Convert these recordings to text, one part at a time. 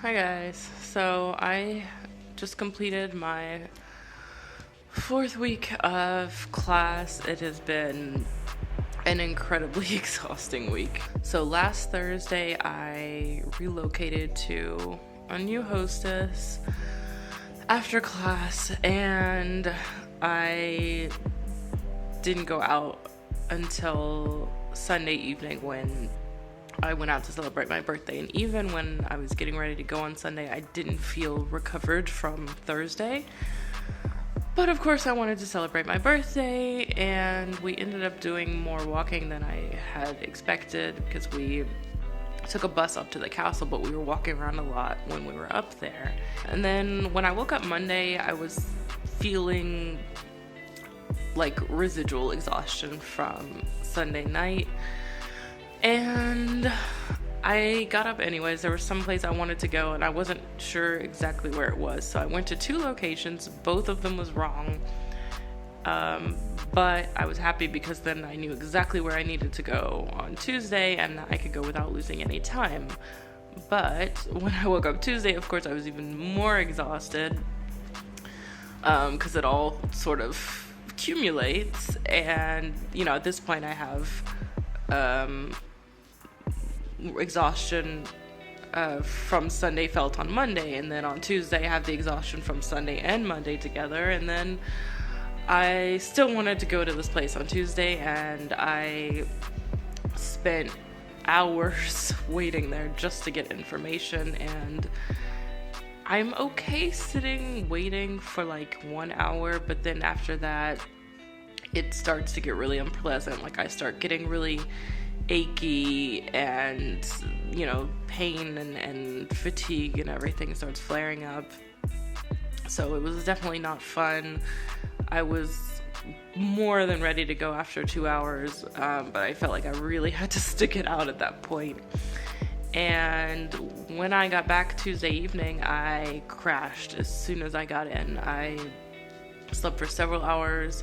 Hi guys. So I just completed my fourth week of class. It has been an incredibly exhausting week. So last Thursday I relocated to a new hostess after class, and I didn't go out until Sunday evening when I went out to celebrate my birthday. And even when I was getting ready to go on Sunday, I didn't feel recovered from Thursday. But of course I wanted to celebrate my birthday, and we ended up doing more walking than I had expected because we took a bus up to the castle, but we were walking around a lot when we were up there. And then when I woke up Monday, I was feeling like residual exhaustion from Sunday night. And I got up anyways. There was some place I wanted to go, and I wasn't sure exactly where it was. So I went to 2 locations. Both of them was wrong. But I was happy because then I knew exactly where I needed to go on Tuesday, and I could go without losing any time. But when I woke up Tuesday, of course, I was even more exhausted because it all sort of accumulates. And, at this point I have exhaustion from Sunday felt on Monday, and then on Tuesday I have the exhaustion from Sunday and Monday together. And then I still wanted to go to this place on Tuesday, and I spent hours waiting there just to get information. And I'm okay sitting waiting for like 1 hour, but then after that it starts to get really unpleasant. Like I start getting really achy, and pain and fatigue and everything starts flaring up. So it was definitely not fun. I was more than ready to go after 2 hours, but I felt like I really had to stick it out at that point. And when I got back Tuesday evening, I crashed as soon as I got in. I slept for several hours.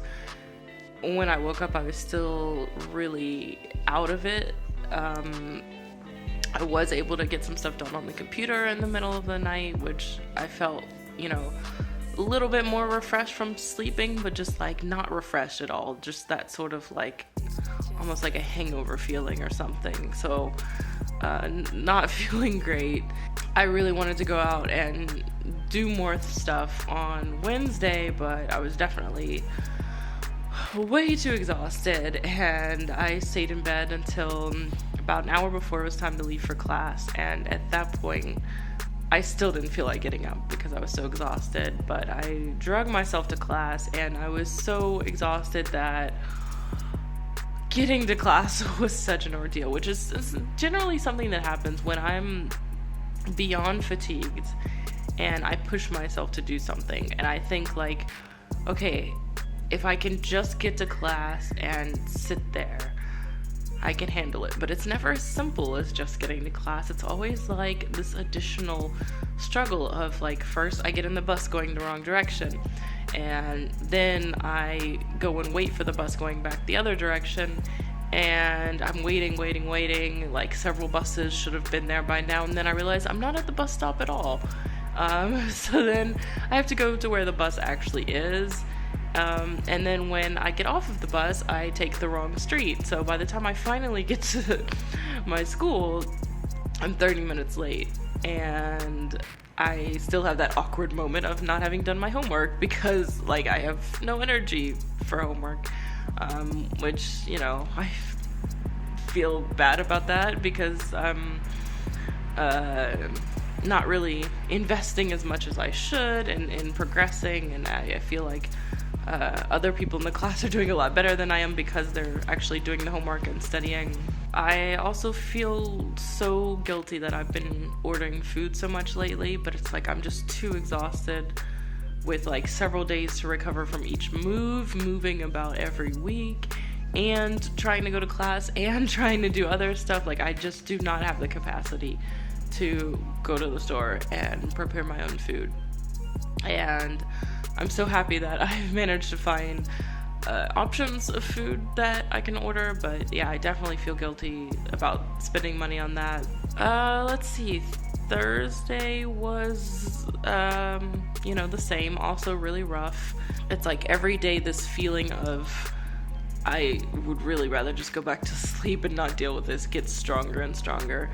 When I woke up, I was still really out of it. I was able to get some stuff done on the computer in the middle of the night, which I felt, a little bit more refreshed from sleeping, but just like not refreshed at all. Just that sort of like, almost like a hangover feeling or something. So, not feeling great. I really wanted to go out and do more stuff on Wednesday, but I was definitely way too exhausted, and I stayed in bed until about an hour before it was time to leave for class. And at that point I still didn't feel like getting up because I was so exhausted, but I dragged myself to class, and I was so exhausted that getting to class was such an ordeal, which is generally something that happens when I'm beyond fatigued and I push myself to do something. And I think like, okay, if I can just get to class and sit there, I can handle it. But it's never as simple as just getting to class. It's always like this additional struggle of like, first I get in the bus going the wrong direction, and then I go and wait for the bus going back the other direction, and I'm waiting, like several buses should have been there by now, and then I realize I'm not at the bus stop at all. So then I have to go to where the bus actually is. And then when I get off of the bus, I take the wrong street. So by the time I finally get to my school, I'm 30 minutes late. And I still have that awkward moment of not having done my homework because, like, I have no energy for homework. Which, I feel bad about that because I'm not really investing as much as I should in progressing. And I feel like other people in the class are doing a lot better than I am because they're actually doing the homework and studying. I also feel so guilty that I've been ordering food so much lately, but it's like I'm just too exhausted with like several days to recover from each moving about every week, and trying to go to class and trying to do other stuff. Like I just do not have the capacity to go to the store and prepare my own food. And I'm so happy that I've managed to find options of food that I can order, but yeah, I definitely feel guilty about spending money on that. Let's see. Thursday was, the same, also really rough. It's like every day this feeling of I would really rather just go back to sleep and not deal with this gets stronger and stronger.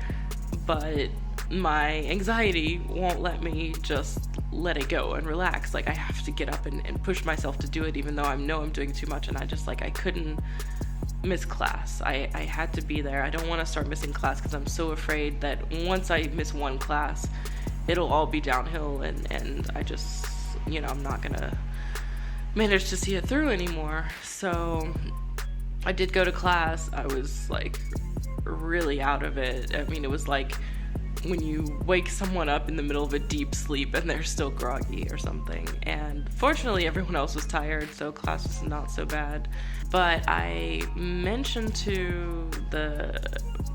But my anxiety won't let me just let it go and relax. Like I have to get up and push myself to do it, even though I know I'm doing too much, and I couldn't miss class. I had to be there. I don't want to start missing class because I'm so afraid that once I miss one class, it'll all be downhill, and I just, I'm not gonna manage to see it through anymore. So I did go to class. I was like really out of it. I mean, it was like when you wake someone up in the middle of a deep sleep and they're still groggy or something. And fortunately everyone else was tired, so class was not so bad. But I mentioned to the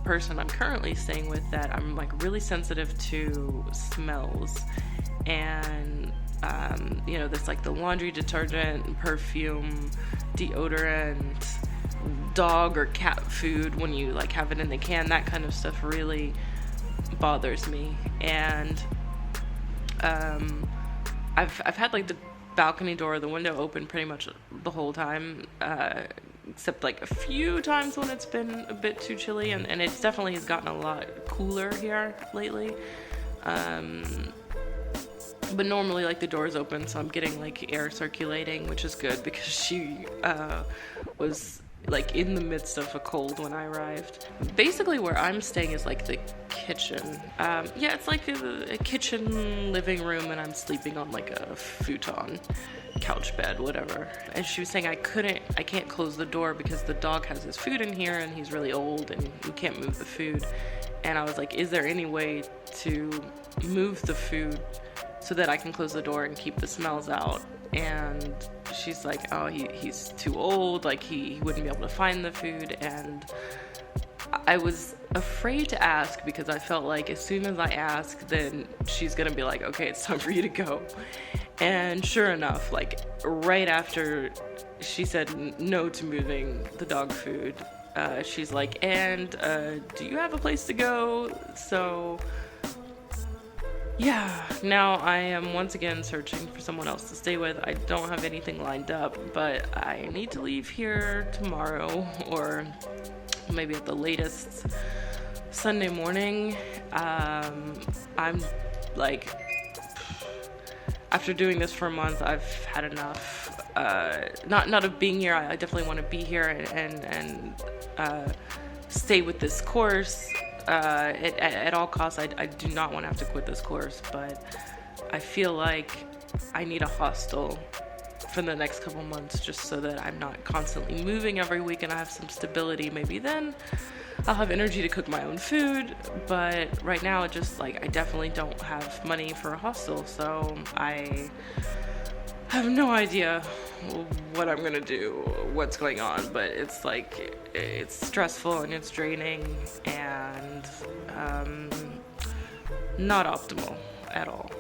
person I'm currently staying with that I'm like really sensitive to smells, and this like the laundry detergent, perfume, deodorant, dog or cat food when you like have it in the can, that kind of stuff really bothers me. And I've had like the balcony door, the window open pretty much the whole time, except like a few times when it's been a bit too chilly, and it definitely has gotten a lot cooler here lately. But normally like the door's open, so I'm getting like air circulating, which is good because she was like in the midst of a cold when I arrived. Basically where I'm staying is like the kitchen. It's like a kitchen living room, and I'm sleeping on like a futon, couch bed, whatever. And she was saying I can't close the door because the dog has his food in here and he's really old and we can't move the food. And I was like, is there any way to move the food so that I can close the door and keep the smells out? And she's like, oh, he's too old, like he wouldn't be able to find the food. And I was afraid to ask because I felt like as soon as I ask, then she's gonna be like, okay, it's time for you to go. And sure enough, like right after she said no to moving the dog food, she's like, and do you have a place to go? So yeah, now I am once again searching for someone else to stay with. I don't have anything lined up, but I need to leave here tomorrow, or maybe at the latest Sunday morning. I'm like, after doing this for a month, I've had enough. Not of being here. I definitely want to be here and stay with this course. At all costs. I do not want to have to quit this course, but I feel like I need a hostel for the next couple months just so that I'm not constantly moving every week and I have some stability. Maybe then I'll have energy to cook my own food, but right now it just like I definitely don't have money for a hostel, so I have no idea what I'm gonna do, what's going on, but it's like it's stressful and it's draining and not optimal at all.